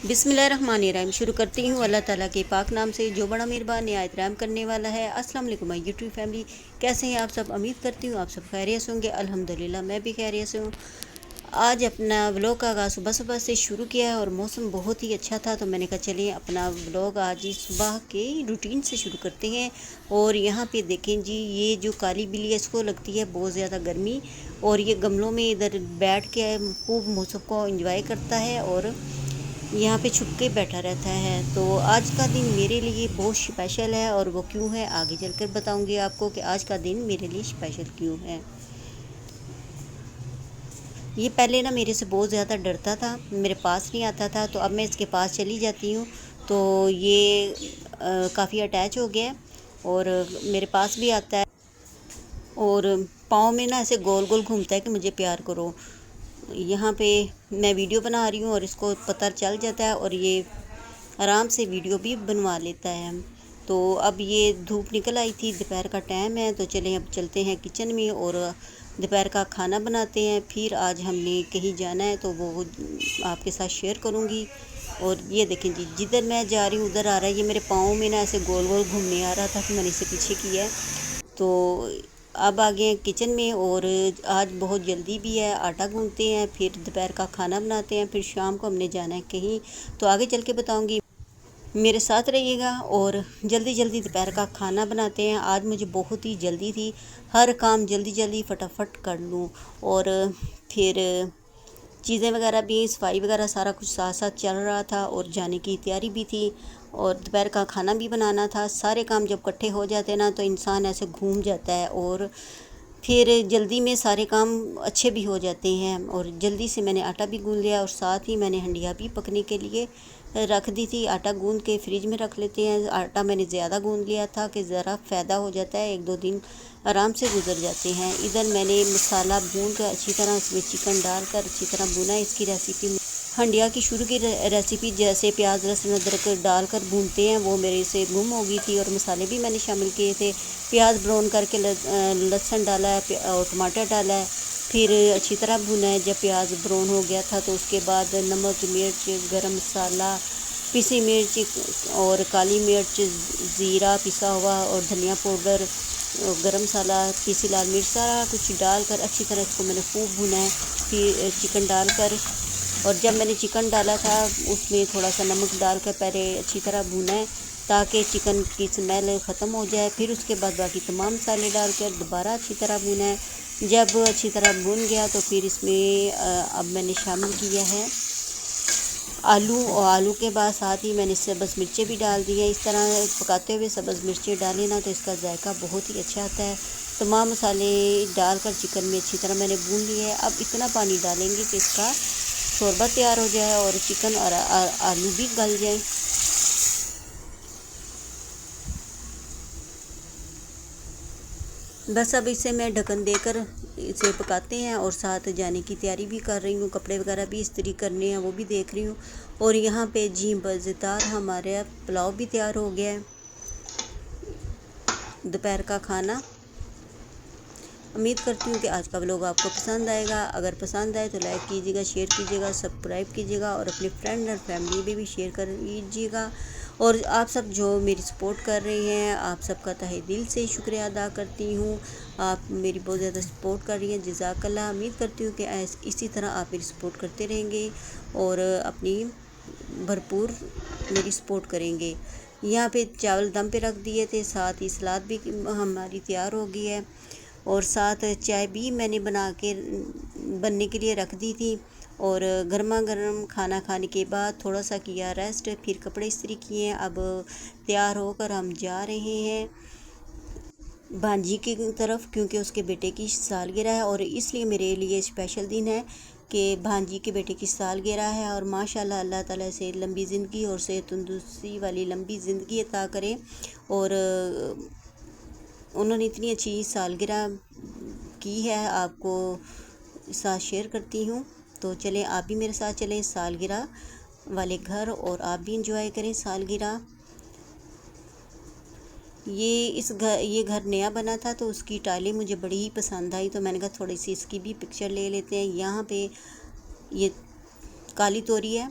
बिस्मिल्लाहिर्रहमानिर्रहीम। शुरू करती हूँ अल्लाह ताला के पाक नाम से जो बड़ा मेहरबान निहायत रहम करने वाला है। अस्सलाम वालेकुम माय यूट्यूब फैमिली, कैसे हैं आप सब? उम्मीद करती हूँ आप सब खैरियत से होंगे। अल्हम्दुलिल्लाह मैं भी खैरियत से हूँ। आज अपना व्लॉग का आगाज़ सुबह सुबह से शुरू किया है और मौसम बहुत ही अच्छा था, तो मैंने कहा चलिए अपना व्लॉग आज ही सुबह के रूटीन से शुरू करते हैं। और यहाँ पे देखें जी, ये जो काली बिल्ली है इसको लगती है बहुत ज़्यादा गर्मी, और ये गमलों में इधर बैठ के खूब मौसम को एंजॉय करता है और यहाँ पे छुप के बैठा रहता है। तो आज का दिन मेरे लिए बहुत स्पेशल है, और वो क्यों है आगे चलकर बताऊंगी आपको कि आज का दिन मेरे लिए स्पेशल क्यों है। ये पहले ना मेरे से बहुत ज़्यादा डरता था, मेरे पास नहीं आता था, तो अब मैं इसके पास चली जाती हूँ तो ये काफ़ी अटैच हो गया है और मेरे पास भी आता है, और पाँव में ना ऐसे गोल गोल घूमता है कि मुझे प्यार करो। यहाँ पे मैं वीडियो बना रही हूँ और इसको पता चल जाता है, और ये आराम से वीडियो भी बनवा लेता है। तो अब ये धूप निकल आई थी, दोपहर का टाइम है, तो चलें अब चलते हैं किचन में और दोपहर का खाना बनाते हैं। फिर आज हमने कहीं जाना है तो वो आपके साथ शेयर करूँगी। और ये देखें जी, जिधर मैं जा रही हूँ उधर आ रहा है। ये मेरे पाँव में ना ऐसे गोल गोल घूमने आ रहा था, कि मैंने इसे पीछे किया है। तो अब आ गए हैं किचन में, और आज बहुत जल्दी भी है। आटा गूंथते हैं, फिर दोपहर का खाना बनाते हैं, फिर शाम को हमने जाना है कहीं, तो आगे चल के बताऊँगी। मेरे साथ रहिएगा और जल्दी जल्दी दोपहर का खाना बनाते हैं। आज मुझे बहुत ही जल्दी थी, हर काम जल्दी जल्दी फटाफट कर लूँ, और फिर चीज़ें वगैरह भी, सफाई वगैरह सारा कुछ साथ साथ चल रहा था, और जाने की तैयारी भी थी, और दोपहर का खाना भी बनाना था। सारे काम जब इकट्ठे हो जाते ना तो इंसान ऐसे घूम जाता है, और फिर जल्दी में सारे काम अच्छे भी हो जाते हैं। और जल्दी से मैंने आटा भी गूंद लिया, और साथ ही मैंने हंडिया भी पकने के लिए रख दी थी। आटा गूंद के फ्रिज में रख लेते हैं। आटा मैंने ज़्यादा गूंद लिया था कि ज़रा फ़ायदा हो जाता है, एक दो दिन आराम से गुजर जाते हैं। इधर मैंने मसाला भून कर अच्छी तरह इसमें चिकन डालकर अच्छी तरह भुना। इसकी रेसिपी हंडिया की शुरू की रेसिपी जैसे प्याज लहसुन अदरक डालकर भूनते हैं वो मेरे से गुम हो गई थी, और मसाले भी मैंने शामिल किए थे। प्याज ब्राउन करके लहसुन डाला है और टमाटर डाला है, फिर अच्छी तरह भुना है। जब प्याज ब्राउन हो गया था तो उसके बाद नमक, मिर्च, गरम मसाला, पिसी मिर्च और काली मिर्च, ज़ीरा पिसा हुआ और धनिया पाउडर, गरम मसाला, पीसी लाल मिर्च, सारा कुछ डालकर अच्छी तरह इसको मैंने खूब भुना है। फिर चिकन डालकर, और जब मैंने चिकन डाला था उसमें थोड़ा सा नमक डालकर पहले अच्छी तरह भुना है ताकि चिकन की स्मेल ख़त्म हो जाए। फिर उसके बाद बाकी तमाम मसाले डालकर दोबारा अच्छी तरह भुना है। जब अच्छी तरह भुन गया तो फिर इसमें अब मैंने शामिल किया है आलू, और आलू के बाद साथ ही मैंने सब्ज़ मिर्चें भी डाल दी हैं। इस तरह पकाते हुए सब्ज़ मिर्चें डालें ना तो इसका जायका बहुत ही अच्छा आता है। तमाम मसाले डालकर चिकन में अच्छी तरह मैंने भून लिया है। अब इतना पानी डालेंगे कि इसका शोरबा तैयार हो जाए और चिकन और आलू भी गल जाए। बस अब इसे मैं ढक्कन देकर इसे पकाते हैं, और साथ जाने की तैयारी भी कर रही हूँ। कपड़े वगैरह भी इस्त्री करने हैं वो भी देख रही हूँ। और यहाँ पे जी मज़ेदार हमारे पुलाव भी तैयार हो गया है। दोपहर का खाना। उम्मीद करती हूँ कि आज का व्लॉग आपको पसंद आएगा। अगर पसंद आए तो लाइक कीजिएगा, शेयर कीजिएगा, सब्सक्राइब कीजिएगा, और अपने फ्रेंड और फैमिली में भी शेयर कीजिएगा। और आप सब जो मेरी सपोर्ट कर रहे हैं, आप सबका तहे दिल से शुक्रिया अदा करती हूँ। आप मेरी बहुत ज़्यादा सपोर्ट कर रही हैं, जज़ाकल्लाह। उम्मीद करती हूँ कि इसी तरह आप मेरी सपोर्ट करते रहेंगे और अपनी भरपूर मेरी सपोर्ट करेंगे। यहाँ पे चावल दम पे रख दिए थे, साथ ही सलाद भी हमारी तैयार हो गई है, और साथ चाय भी मैंने बना के बनने के लिए रख दी थी। और गर्मा गर्म खाना खाने के बाद थोड़ा सा किया रेस्ट, फिर कपड़े इस्त्री किए। अब तैयार होकर हम जा रहे हैं भांजी की तरफ, क्योंकि उसके बेटे की सालगिरह है, और इसलिए मेरे लिए स्पेशल दिन है कि भांजी के बेटे की सालगिरह है। और माशाल्लाह अल्लाह ताला से लंबी ज़िंदगी और सेहत तंदुरुस्ती वाली लंबी ज़िंदगी अता करे। और उन्होंने इतनी अच्छी सालगिरह की है, आपको साथ शेयर करती हूँ। तो चलें आप भी मेरे साथ चलें सालगिरह वाले घर, और आप भी इंजॉय करें सालगिरह। ये घर नया बना था तो उसकी टाइलें मुझे बड़ी ही पसंद आई, तो मैंने कहा थोड़ी सी इसकी भी पिक्चर ले लेते हैं। यहाँ पे ये काली तोरी है,